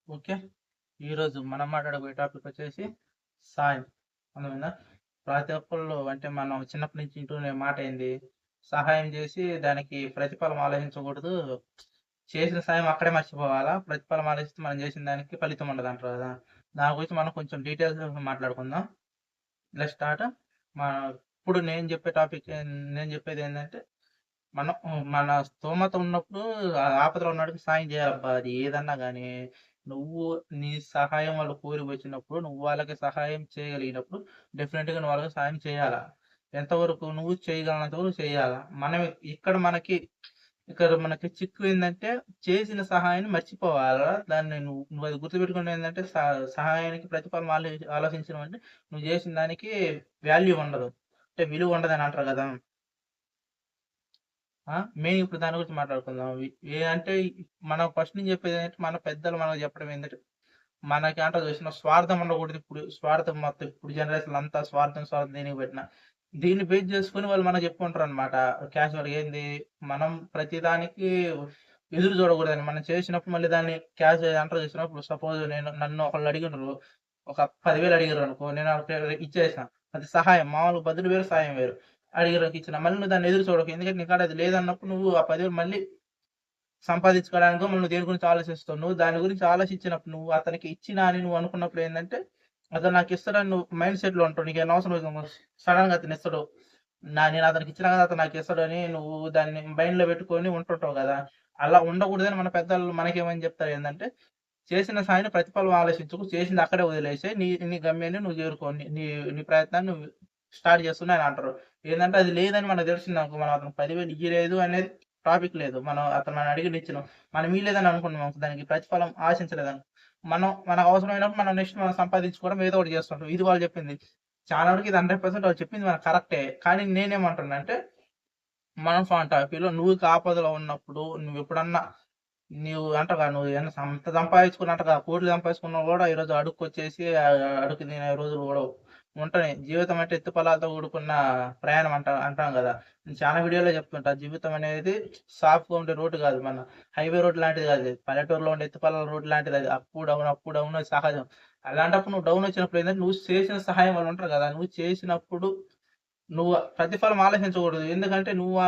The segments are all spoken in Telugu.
ఓకే. ఈరోజు మనం మాట్లాడబోయే టాపిక్ వచ్చేసి సాయం. అర్థమైందా? ప్రతి ఒక్కళ్ళు అంటే మనం చిన్నప్పటి నుంచి వింటున్న మాట ఏంది? సహాయం చేసి దానికి ప్రతిఫలం ఆలోచించకూడదు. చేసిన సాయం అక్కడే మర్చిపోవాలా. ప్రతిఫలం ఆలోచిస్తే మనం చేసిన దానికి ఫలితం ఉండదంటారు కదా! దాని గురించి మనం కొంచెం డీటెయిల్స్‌గా మాట్లాడుకుందాం. Let's start. మా ఇప్పుడు నేను చెప్పేది ఏందంటే మనం మన స్తోమత ఉన్నప్పుడు ఆపదలో ఉన్నోడికి సాయం చేయాలబ్బా! అది ఏదన్నా గాని. నువ్వు నీ సహాయం వాళ్ళు కోరి వచ్చినప్పుడు, నువ్వు వాళ్ళకి సహాయం చేయగలిగినప్పుడు డెఫినిట్‌గా నువ్వు వాళ్ళకి సహాయం చేయాలా. ఎంతవరకు నువ్వు చేయగలనంత వరకు చేయాలా. మనం ఇక్కడ మనకి చిక్కు ఏందంటే చేసిన సహాయాన్ని మర్చిపోవాలా. దాన్ని నువ్వు అది గుర్తుపెట్టుకునేది ఏందంటే సహాయానికి ప్రతిఫలం ఆలోచించడం అంటే నువ్వు చేసిన దానికి వాల్యూ ఉండదు. అంటే విలువ ఉండదని అంటారు గదా! మెయిన్ ఇప్పుడు దాని గురించి మాట్లాడుకుందాం. అంటే మనం ఫస్ట్ నుంచి చెప్పేదేంటంటే మన పెద్దలు మనకు చెప్పడం ఏంటంటే మనకి అంట చూసిన స్వార్థం ఉండకూడదు. ఇప్పుడు స్వార్థం మొత్తం ఇప్పుడు జనరేషన్ అంతా స్వార్థం స్వార్థం దేనికి పెట్టిన దీన్ని బేస్ చేసుకొని వాళ్ళు మనకు చెప్పుకుంటారు అనమాట. క్యాజువల్‌గా ఏంది మనం ప్రతిదానికి ఎదురు చూడకూడదని. మనం చేసినప్పుడు మళ్ళీ దాన్ని అంటారు చూసినప్పుడు సపోజ్ నన్ను ఒకళ్ళు అడిగినరు. ఒక 10,000 అడిగారనుకో నేను వాళ్ళకి ఇచ్చేసిన. అది సహాయం. మామూలుగా బదులు వేరు, సాయం వేరు. అడిగినోళ్ళకి ఇచ్చిన. మళ్ళీ నువ్వు దాన్ని ఎదురు చూడకు. ఎందుకంటే నీకాడ అది లేదన్నప్పుడు నువ్వు ఆ 10,000 మళ్ళీ సంపాదించుకోవడానికో మళ్ళీ నువ్వు దేని గురించి ఆలోచిస్తావు. నువ్వు దాని గురించి ఆలోచించినప్పుడు నువ్వు అతనికి ఇచ్చినా అని నువ్వు అనుకున్నప్పుడు ఏందంటే, అతను నాకిస్తాడని నువ్వు మైండ్ సెట్‌లో ఉంటావు. నీకేం అవసరం లేదు. సడెన్‌గా అతను ఇస్తడు. నేను అతనికి ఇచ్చినా కదా! అతను నాకిస్తాడని నువ్వు దాన్ని మైండ్‌లో పెట్టుకొని ఉంటుంటావు గదా! అలా ఉండకూడదని మన పెద్దలు మనకేమని చెప్తారు ఏందంటే, చేసిన సాయాన్ని ప్రతిఫలం ఆలోచించకు. చేసింది అక్కడే వదిలేసేయి. నీ నీ గమ్యాన్ని నువ్వు చేరుకో. నీ నీ నీ ప్రయత్నాన్ని నువ్వు స్టార్ట్ చేస్తున్నా అని అంటారు. ఏందంటే అది లేదని మనకు తెలిసిందనుకో మనం అతనికి 10,000 ఇయ్యలేదు అనేది టాపిక్ లేదు. అతను మనం అడిగింది ఇచ్చినాం. మనం ఇయ్యలేదని అనుకున్నాం. దానికి ప్రతిఫలం ఆశించలేదనుకో మనకు అవసరమైనప్పుడు మనం నెక్స్ట్ మనం సంపాదించుకోవడం ఏదో ఒకటి చేస్తుంటాం. ఇది వాళ్ళు చెప్పింది. చాలా వరకు ఇది 100% వాళ్ళు చెప్పింది మనకు కరెక్టే. కానీ నేనేమంటున్నా అంటే మనం పాయింట్ ఆఫ్ వ్యూలో నువ్వు ఆపదలో ఉన్నప్పుడు నువ్వెప్పుడన్నా అంటావుగా నువ్వు ఎంత సంపాదించుకున్నట్టుగా కోట్లు సంపాదించుకున్నావు కూడా ఈరోజు అడుక్కొచ్చేసి అడుక్కు తినే రోజులు కూడా ఉంటున్నాయి. జీవితం అంటే ఎత్తు పొలాలతో కూడుకున్న ప్రయాణం అంటాం కదా! నేను చాలా వీడియోలో చెప్తుంటా. జీవితం అనేది సాఫ్ట్‌గా ఉండే రోడ్డు కాదు. మన హైవే రోడ్ లాంటిది కాదు అది. పల్లెటూరులో ఉండే ఎత్తు పొలాల రోడ్ లాంటిది అది. అప్ డౌన్ అది సహజం. అలాంటప్పుడు నువ్వు డౌన్ వచ్చినప్పుడు ఏంటంటే నువ్వు చేసిన సహాయం వాళ్ళు ఉంటారు కదా! నువ్వు చేసినప్పుడు నువ్వు ప్రతిఫలం ఆలోచించకూడదు. ఎందుకంటే నువ్వు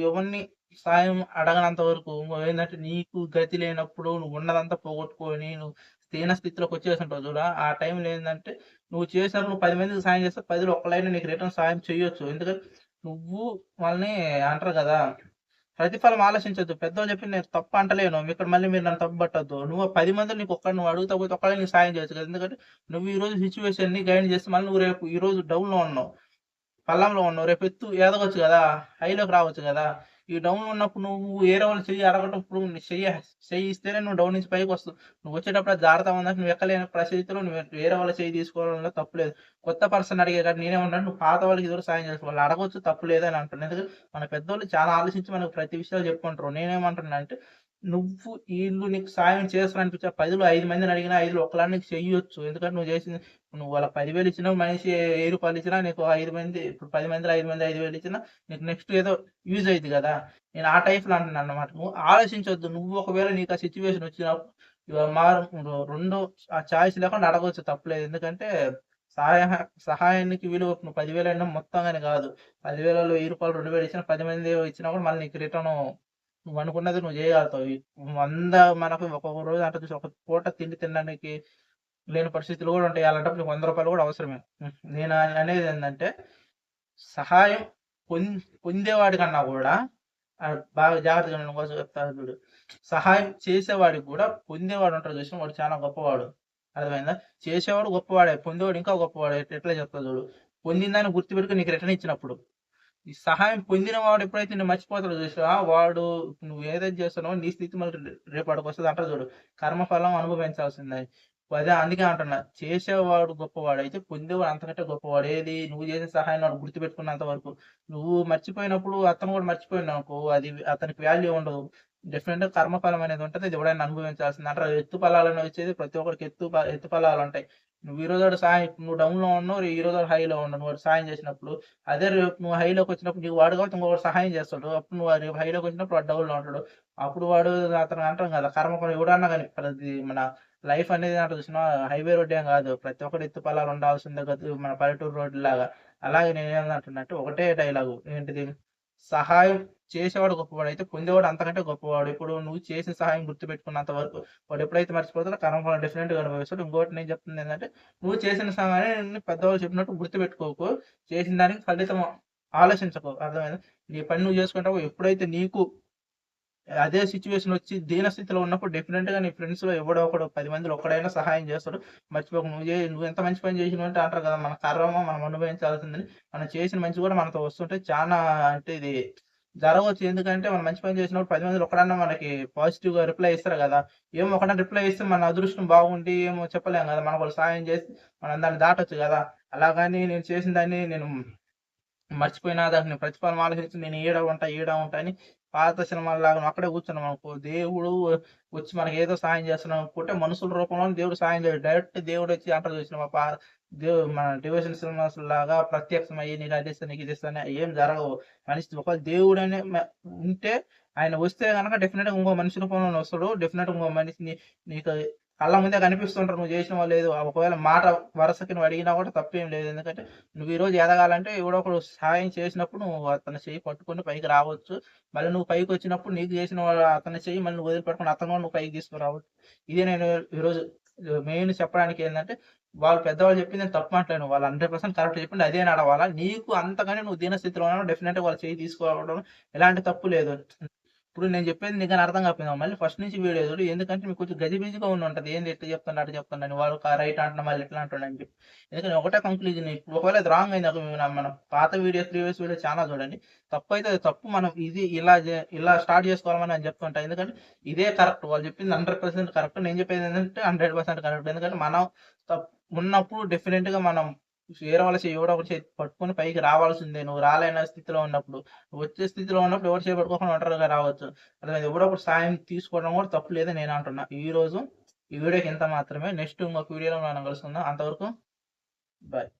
ఎవరిని సాయం అడగనంత వరకు నువ్వేందంటే నీకు గతి లేనప్పుడు నువ్వు ఉన్నదంతా పోగొట్టుకొని నువ్వు దీన స్థితిలోకి వచ్చేసుంటావు చూడు. ఆ టైంలో ఏందంటే నువ్వు చేసినప్పుడు నువ్వు 10 మందికి సాయం చేస్తే 10లో ఒక్కలైనా నీకు రిటర్న్ సాయం చేయొచ్చు. ఎందుకంటే నువ్వు వాళ్ళని అంటారు కదా! ప్రతిఫలం ఆలోచించొద్దు. పెద్దోళ్ళు చెప్పింది నేను తప్పు అంటలేను. ఇక్కడ మళ్ళీ మీరు నన్ను తప్పు పట్టొద్దు. నువ్వు 10 మందిలో నువ్వు అడుగుతా పోతే ఒక్కళ్ళే నీకు సాయం చేయొచ్చు కదా! ఎందుకంటే నువ్వు ఈరోజు సిట్యుయేషన్‌ని గైడ్ చేస్తే మళ్ళీ నువ్వు రేపు ఈరోజు డౌన్‌లో ఉన్నావు. పల్లంలో ఉన్నావు. రేపు ఎత్తు ఎదగొచ్చు గదా! హైలోకి రావచ్చు గదా! ఈ డౌన్‌లో ఉన్నప్పుడు నువ్వు వేరే వాళ్ళ చెయ్యి అడగటప్పుడు నీ చెయ్యి ఇస్తేనే నువ్వు డౌన్ నుంచి పైకొస్తావు. నువ్వొచ్చేటప్పుడు అది జారుతా ఉందంటే నువ్వు ఎక్కలేని పరిస్థితిలో నువ్వు వేరే వాళ్ళ చెయ్యి తీసుకోవడంలో తప్పు లేదు. కొత్త పర్సన్ అడిగే కాడ నేనేమంటాను నువ్వు పాత వాళ్ళకి ఇదివరకు సాయం చేస్తావు. వాళ్ళు అడగొచ్చు తప్పు లేదని అంటున్నా. ఎందుకంటే మన పెద్దోళ్ళు చాలా ఆలోచించి మనకు ప్రతి విషయాలు చెప్పుకుంటారు. నేనేమంటున్నా అంటే నువ్వు ఈళ్ళు నీకు సాయం చేస్తారనిపించే 10లో 5 మందిని అడిగినా 5లో ఒకళ్ళని నీకు చెయ్యొచ్చు. ఎందుకంటే నువ్వు చేసింది నువ్వు వాళ్ళకి 10,000 ఇచ్చినా మనిషి రూ. 1000 ఇచ్చినా నీకు 5 మంది ఇప్పుడు 10 మందిలో 5 మంది 5,000 ఇచ్చినా నీకు నెక్స్ట్ ఏదో యూజ్ అయిద్ది గదా! నేను ఆ టైప్‌లో అంటున్నానన్నమాట. నువ్వు ఆలోచించొద్దు. నువ్వు ఒకవేళ నీకు ఆ సిట్యుయేషన్ వచ్చినప్పుడు రెండో చాయిస్ లేకుండా అడగొచ్చు తప్పులేదు. ఎందుకంటే సహాయ సహాయానికి విలువ నువ్వు 10,000 అయినా మొత్తం అని గాదు. 10,000లో రూ. 1000, 2,000 ఇచ్చినా 10 మంది ఇచ్చినా కూడా మళ్ళీ నీకు రిటర్ను నువ్వు అనుకున్నది నువ్వు జేయగలుగుతావు. 100 మనకు ఒక్కొక్క రోజు అంట చూసి ఒక పూట తిండి తినడానికి లేని పరిస్థితులు గూడా ఉంటాయి. అలాంటప్పుడు నీకు రూ. 100 గూడా అవసరమే. నేను అనేదేందంటే సహాయం పొం పొందేవాడి కన్నా గూడా బాగా జాగ్రత్తగా విను ఇంకోసారి చెప్తాను చూడు. సహాయం చేసేవాడికి గూడా పొందేవాడు ఉంటాడు చూసినవా వాడు చాలా గొప్పవాడు. అర్థమైందా? చేసేవాడు గొప్పవాడే. పొందేవాడు ఇంకా గొప్పవాడు. ఎట్లా చెప్తా చూడు. పొందిందాన్ని గుర్తుపెట్టుకొని నీకు రిటర్న్ ఇచ్చినప్పుడు. ఈ సహాయం పొందిన వాడు ఎప్పుడైతే నిన్ను మర్చిపోతాడో చూసావా? వాడు నువ్వు ఏదైతే చేస్తున్నావో నీ స్థితి మళ్ళీ రేపటికొస్తది అంటారు చూడు. కర్మఫలం అనుభవించాల్సిందే. అదే అందుకే అంటున్నా. చేసేవాడు గొప్పవాడైతే పొందేవాడు అంతకంటే గొప్పవాడు. ఏది నువ్వు చేసే సహాయాన్ని వాడు గుర్తుపెట్టుకున్నంత వరకు. నువ్వు మర్చిపోయినప్పుడు అతను కూడా మర్చిపోయిండనుకో అది అతనికి వాల్యూ ఉండదు. డెఫినిట్‌గా కర్మఫలం అనేది ఉంటది. అది ఎవడైనా అనుభవించాల్సిందే. అంటారు ఎత్తు ఫలాలని వచ్చేది ప్రతి ఒక్కరికి ఎత్తు ఫలాలుంటాయి. నువ్వు ఈరోజు సాయం నువ్వు డౌన్‌లో ఉన్నావు. ఈరోజు హైలో ఉన్నావు. నువ్వు వాడికి సాయం చేసినప్పుడు అదే రేపు నువ్వు హైలోకొచ్చినప్పుడు నీకు వాడు కాబట్టి ఇంకొకడు సహాయం చేస్తాడు. అప్పుడు నువ్వు రేపు హైలోకొచ్చినప్పుడు వాడు డౌన్‌లో ఉంటాడు. అప్పుడు వాడు అతను అంటాం కదా! కర్మఫలం ఎవడన్నా గాని ప్రతి మన లైఫ్ అనేది అంటే చూసినావా హైవే రోడ్ ఏం కాదు. ప్రతి ఒక్కడు ఎత్తు పల్లాలు ఉండాల్సిందే మన పల్లెటూరు రోడ్డులాగా. అలాగే నేనేమంటున్నట్టు ఒకటే డైలాగు ఏంటిది? సహాయం చేసేవాడు గొప్పవాడు. అయితే పొందేవాడు అంతకంటే గొప్పవాడు. ఇప్పుడు నువ్వు చేసిన సహాయం గుర్తుపెట్టుకున్నంత వరకు వాడు ఎప్పుడైతే మర్చిపోతాడో కర్మఫలం డెఫినెట్‌గా అనుభవిస్తాడు. ఇంకోటి నేను చెప్తుందేంటంటే నువ్వు చేసిన సహాయాన్ని పెద్దవాళ్ళు చెప్పినట్టు గుర్తుపెట్టుకోకు. చేసిన దానికి ఫలితం ఆలోచించకు. అర్థమైందా? నీ పని నువ్వు చేసుకుంటావు. ఎప్పుడైతే నీకు అదే సిట్యుయేషన్ వచ్చి దీనస్థితిలో ఉన్నప్పుడు డెఫినెట్‌గా నీ ఫ్రెండ్స్‌లో ఎవడో ఒకడు 10 మందిలో ఒక్కడైనా సహాయం చేస్తాడు. మర్చిపోకు. నువ్వు ఎంత మంచి పని చేసినావు అంటే అంటారు కదా! మన కర్మ మనం అనుభవించాల్సిందని. మనం చేసిన మంచి కూడా మనతో వస్తుంటే చానా అంటే ఇది జరగవచ్చు. ఎందుకంటే మనం మంచి పని చేసినప్పుడు 10 మందిలో ఒకడన్నా మనకి పాజిటివ్‌గా రిప్లై ఇస్తారు కదా! ఏమో ఒకడన్నా రిప్లై ఇస్తే మన అదృష్టం బాగుండి ఏమో చెప్పలేం కదా! మనకోళ్ళు సహాయం చేసి మనం దాన్ని దాటొచ్చు కదా! అలాగని నేను చేసిన దాన్ని నేను మర్చిపోయినా దానికి ప్రతిఫలం ఆలోచించి నేను ఈడ ఉంటా అని పాత సినిమాల్లాగా నువ్వు అక్కడే కూర్చున్నామనుకో, దేవుడు వచ్చి మనకేదో సాయం చేస్తున్నాం అనుకుంటే మనుషుల రూపంలోనే దేవుడు సాయం చేయడు. డైరెక్ట్ దేవుడొచ్చి అంటారు చూసినావా మన డివోషన్ సినిమాస్ లాగా ప్రత్యక్షమయ్యి నీకు అది ఇస్తా, నీకు ఇది ఇస్తా అని ఏం జరగవు. మనిషి ఒకవేళ దేవుడనే ఉంటే ఆయన వస్తే గనక డెఫినిట్‌గా ఇంకో మనిషి రూపంలోనే వస్తాడు. డెఫినిట్‌గా ఇంకో మనిషిని నీకు కళ్ళ ముందే కనిపిస్తుంటారు. నువ్వు చేసినవో లేదో ఒకవేళ మాట వరసకి నువ్వు అడిగినా కూడా తప్పేం లేదు. ఎందుకంటే నువ్వు ఈరోజు ఎదగాలంటే ఎవడో ఒకడు సహాయం చేసినప్పుడు నువ్వు అతని చెయ్యి పట్టుకొని పైకి రావచ్చు. మళ్ళీ నువ్వు పైకొచ్చినప్పుడు నీకు చేసిన వాడు అతని చెయ్యి మళ్ళీ నువ్వు వదిలిపెట్టుకొని అతను కూడా నువ్వు పైకి తీసుకురావచ్చు. ఇదే నేను ఈరోజు మెయిన్ చెప్పడానికి ఏందంటే, వాళ్ళు పెద్దవాళ్ళు చెప్పింది నేను తప్పు మాట్లాడను. వాళ్ళు 100% కరెక్ట్ చెప్పింది అదే నడవాలా. నీకు అంతగాని నువ్వు దీనస్థితిలో ఉన్నావు డెఫినిట్‌గా వాళ్ళ చెయ్యి తీసుకోవడం ఎలాంటి తప్పు లేదు. ఇప్పుడు నేను చెప్పేది నీకు గాని అర్థం కాకపోయిందా? మళ్ళీ ఫస్ట్ నుంచి వీడియో చూడు. ఎందుకంటే మీకు కొంచెం గజిబిజిగా ఉండుంటది. ఏంది ఇట్లా చెప్తుండు, అట్లా చెప్తుండని. వాడు రైట్ అంటున్నా మళ్ళీ ఇట్లా అంటుండని చెప్పి. ఎందుకంటే ఒకటే కంక్లూజన్ ఇప్పుడు ఒకవేళ అది రాంగ్ అయిందనుకో మన పాత వీడియోస్, ప్రీవియస్ వీడియో చాలా చూడండి. తప్పైతే అది తప్పు. మనం ఇది ఇలా స్టార్ట్ చేసుకోవాలని నేను చెప్తుంటా. ఎందుకంటే ఇదే కరెక్ట్. వాళ్ళు చెప్పింది 100% కరెక్ట్. నేను చెప్పేది ఏంటంటే 100% కరెక్ట్. ఎందుకంటే మనం ఉన్నప్పుడు డెఫినిట్‌గా మనం వేరే వాళ్ళ చెయ్యి ఎవడో ఒకటి పట్టుకొని పైకి రావాల్సిందే. నువ్వు రాలేని స్థితిలో ఉన్నప్పుడు. వచ్చే స్థితిలో ఉన్నప్పుడు ఎవరు చేపట్టుకోకుండా ఒంటరిగా రావచ్చు. అర్థమైందా? ఎవడో ఒకటి సాయం తీసుకోవడం కూడా తప్పు లేదని నేను అంటున్నా. ఈ వీడియోకి ఇంత మాత్రమే. నెక్స్ట్ ఇంకొక వీడియోలో మనం కలుసుకుందాం. అంతవరకు బాయ్.